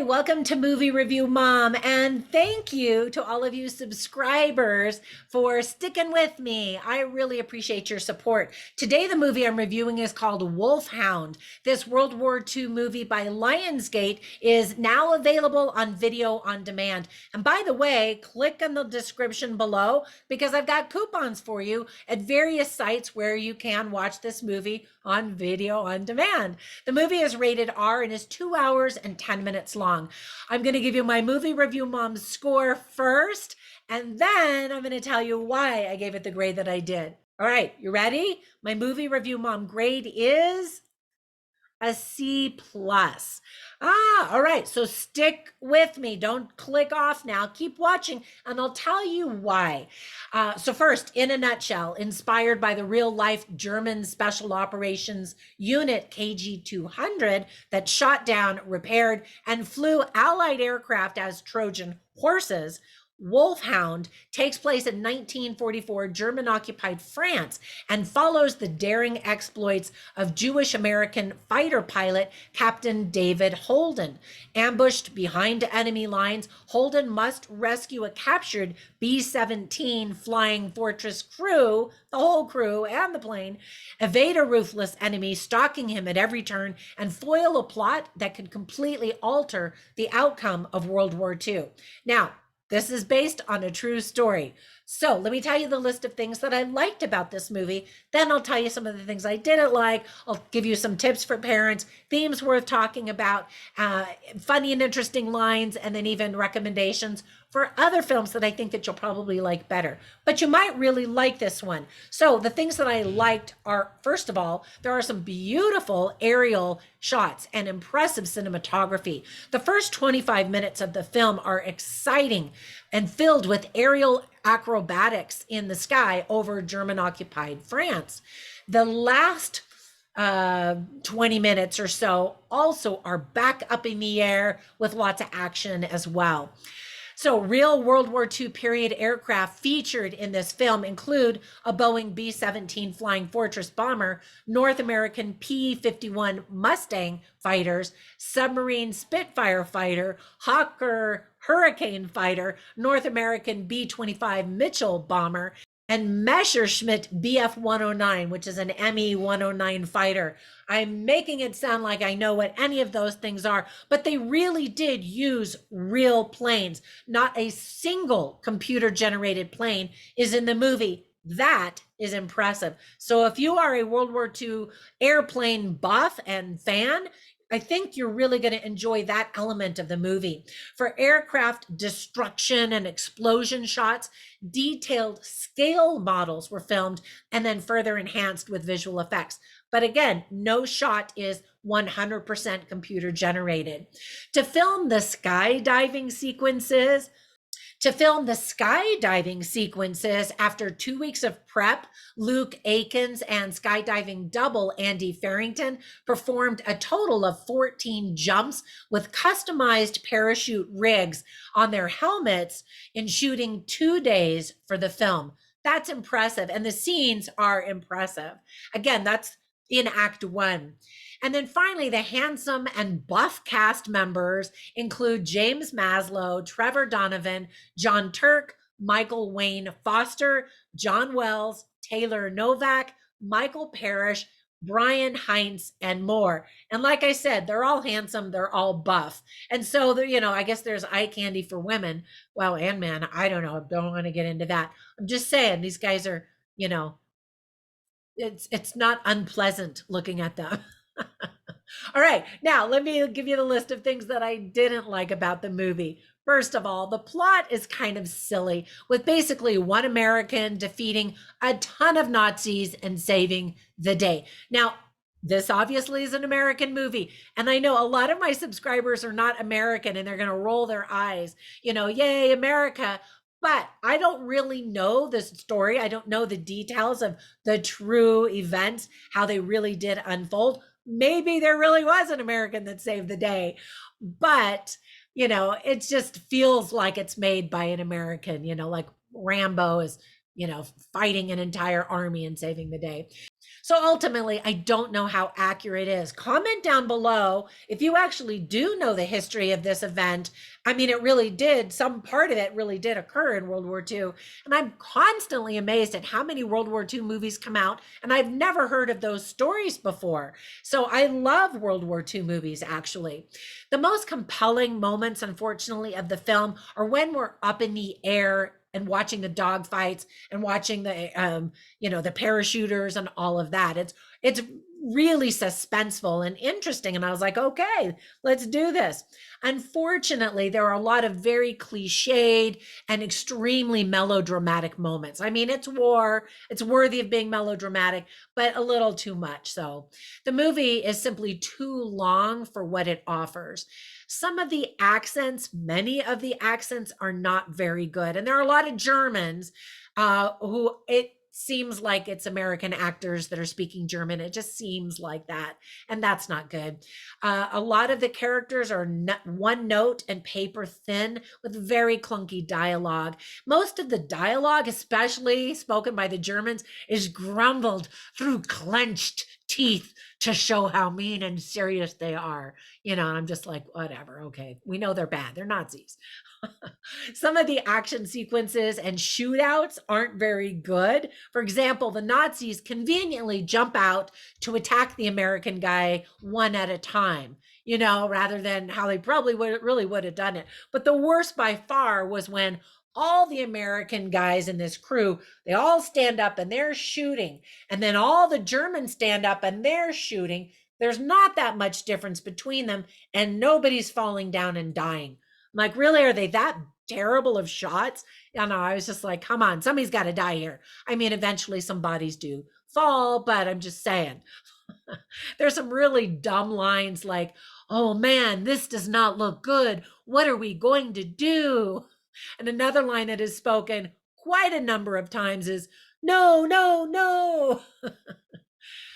Hi, welcome to Movie Review Mom, and thank you to all of you subscribers for sticking with me. I really appreciate your support. Today, the movie I'm reviewing is called Hound. This World War II movie by Lionsgate is now available on video on demand. And by the way, click on the description below because I've got coupons for you at various sites where you can watch this movie on video on demand. The movie is rated R and is 2 hours and 10 minutes long. I'm going to give you my movie review mom's score first, and then I'm going to tell you why I gave it the grade that I did. All right, you ready? My movie review mom grade is a C+. All right, so stick with me. Don't click off now. Keep watching, and I'll tell you why. So first, in a nutshell, inspired by the real-life German Special Operations Unit KG-200 that shot down, repaired, and flew Allied aircraft as Trojan horses, Hound takes place in 1944 German-occupied France and follows the daring exploits of Jewish-American fighter pilot Captain David Holden. Ambushed behind enemy lines, Holden must rescue a captured B-17 Flying Fortress crew, the whole crew and the plane, evade a ruthless enemy stalking him at every turn, and foil a plot that could completely alter the outcome of World War II. Now, this is based on a true story. So let me tell you the list of things that I liked about this movie. Then I'll tell you some of the things I didn't like. I'll give you some tips for parents, themes worth talking about, funny and interesting lines, and then even recommendations for other films that I think that you'll probably like better. But you might really like this one. So the things that I liked are, first of all, there are some beautiful aerial shots and impressive cinematography. The first 25 minutes of the film are exciting and filled with aerial acrobatics in the sky over German-occupied France. The last 20 minutes or so also are back up in the air with lots of action as well. So real World War II period aircraft featured in this film include a Boeing B-17 Flying Fortress bomber, North American P-51 Mustang fighters, submarine Spitfire fighter, Hawker Hurricane fighter, North American B-25 Mitchell bomber, and Messerschmitt Bf-109, which is an Me-109 fighter. I'm making it sound like I know what any of those things are, but they really did use real planes. Not a single computer-generated plane is in the movie. That is impressive. So if you are a World War II airplane buff and fan, I think you're really going to enjoy that element of the movie. For aircraft destruction and explosion shots, detailed scale models were filmed and then further enhanced with visual effects. But again, no shot is 100% computer generated. To film the skydiving sequences after 2 weeks of prep, Luke Akins and skydiving double Andy Farrington performed a total of 14 jumps with customized parachute rigs on their helmets in shooting 2 days for the film. That's impressive, and the scenes are impressive. Again, that's in Act 1. And then finally, the handsome and buff cast members include James Maslow, Trevor Donovan, John Turk, Michael Wayne Foster, John Wells, Taylor Novak, Michael Parrish, Brian Heinz, and more. And like I said, they're all handsome, they're all buff. And so, I guess there's eye candy for women. Well, and men, I don't know, don't want to get into that. I'm just saying, these guys are, it's not unpleasant looking at them. All right, now let me give you the list of things that I didn't like about the movie. First of all, the plot is kind of silly, with basically one American defeating a ton of Nazis and saving the day. Now, this obviously is an American movie, and I know a lot of my subscribers are not American and they're going to roll their eyes, yay, America. But I don't really know this story. I don't know the details of the true events, how they really did unfold. Maybe there really was an American that saved the day, but it just feels like it's made by an American, like Rambo is, fighting an entire army and saving the day. So ultimately, I don't know how accurate it is. Comment down below if you actually do know the history of this event. I mean, it really did, some part of it really did occur in World War II. And I'm constantly amazed at how many World War II movies come out, and I've never heard of those stories before. So I love World War II movies, actually. The most compelling moments, unfortunately, of the film are when we're up in the air and watching the dogfights and watching the parachuters and all of that. It's really suspenseful and interesting. And I was like, okay, let's do this. Unfortunately, there are a lot of very cliched and extremely melodramatic moments. I mean, it's war, it's worthy of being melodramatic, but a little too much. So the movie is simply too long for what it offers. Some of the accents, many of the accents are not very good. And there are a lot of Germans who it seems like it's American actors that are speaking German. It just seems like that. And that's not good. A lot of the characters are one note and paper thin with very clunky dialogue. Most of the dialogue, especially spoken by the Germans, is grumbled through clenched teeth to show how mean and serious they are. And I'm just like, whatever. Okay. We know they're bad. They're Nazis. Some of the action sequences and shootouts aren't very good. For example, the Nazis conveniently jump out to attack the American guy one at a time, rather than how they probably would have done it. But the worst by far was when all the American guys in this crew, they all stand up and they're shooting. And then all the Germans stand up and they're shooting. There's not that much difference between them, and nobody's falling down and dying. I'm like, really? Are they that terrible of shots? I was just like, come on, somebody's got to die here. I mean, eventually some bodies do fall, but I'm just saying. There's some really dumb lines like, oh man, this does not look good. What are we going to do? And another line that is spoken quite a number of times is, no, no, no.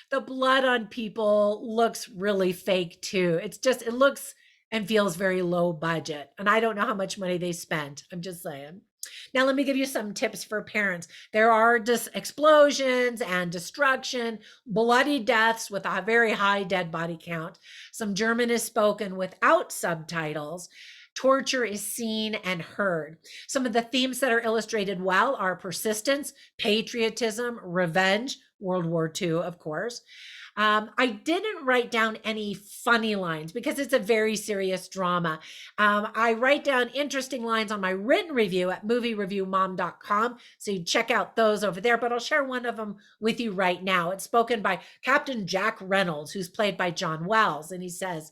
The blood on people looks really fake too. It looks and feels very low budget. And I don't know how much money they spent. I'm just saying. Now, let me give you some tips for parents. There are just explosions and destruction, bloody deaths with a very high dead body count. Some German is spoken without subtitles. Torture is seen and heard. Some of the themes that are illustrated well are persistence, patriotism, revenge, World War II, of course. I didn't write down any funny lines because it's a very serious drama. I write down interesting lines on my written review at moviereviewmom.com. So you check out those over there, but I'll share one of them with you right now. It's spoken by Captain Jack Reynolds, who's played by John Wells. And he says,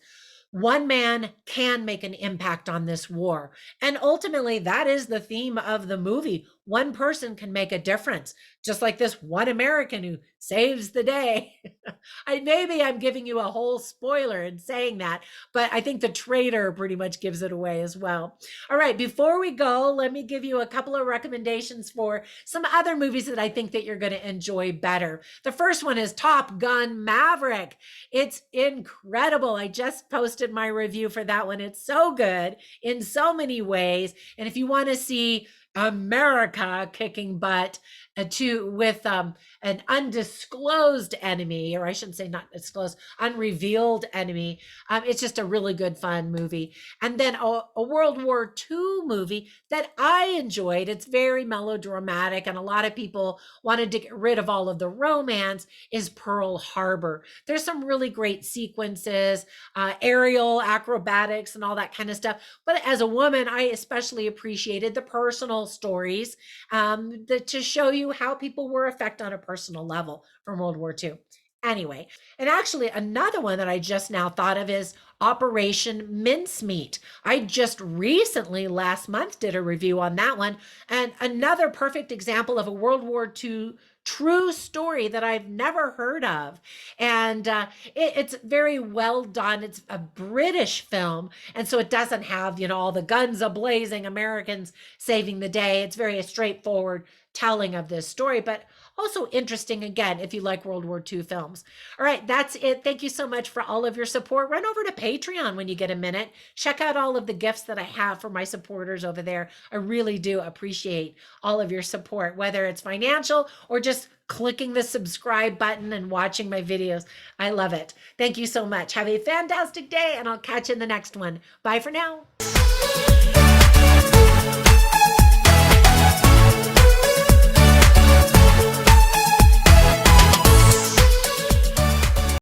one man can make an impact on this war. And ultimately, that is the theme of the movie. One person can make a difference, just like this one American who saves the day. Maybe I'm giving you a whole spoiler in saying that, but I think the trailer pretty much gives it away as well. All right, before we go, let me give you a couple of recommendations for some other movies that I think that you're going to enjoy better. The first one is Top Gun Maverick. It's incredible. I just posted my review for that one. It's so good in so many ways. And if you want to see America kicking butt with an undisclosed enemy, or I shouldn't say not disclosed, unrevealed enemy. It's just a really good, fun movie. And then a World War II movie that I enjoyed. It's very melodramatic, and a lot of people wanted to get rid of all of the romance, is Pearl Harbor. There's some really great sequences, aerial acrobatics and all that kind of stuff. But as a woman, I especially appreciated the personal stories to show you how people were affected on a personal level from World War II. Anyway, and actually another one that I just now thought of is Operation Mincemeat. I just recently, last month, did a review on that one, and another perfect example of a World War II true story that I've never heard of. And it's very well done. It's a British film, and so it doesn't have, all the guns a-blazing, Americans saving the day. It's very straightforward telling of this story, but Also interesting, again, if you like World War II films. All right, that's it. Thank you so much for all of your support. Run over to Patreon when you get a minute. Check out all of the gifts that I have for my supporters over there. I really do appreciate all of your support, whether it's financial or just clicking the subscribe button and watching my videos. I love it. Thank you so much. Have a fantastic day, and I'll catch you in the next one. Bye for now.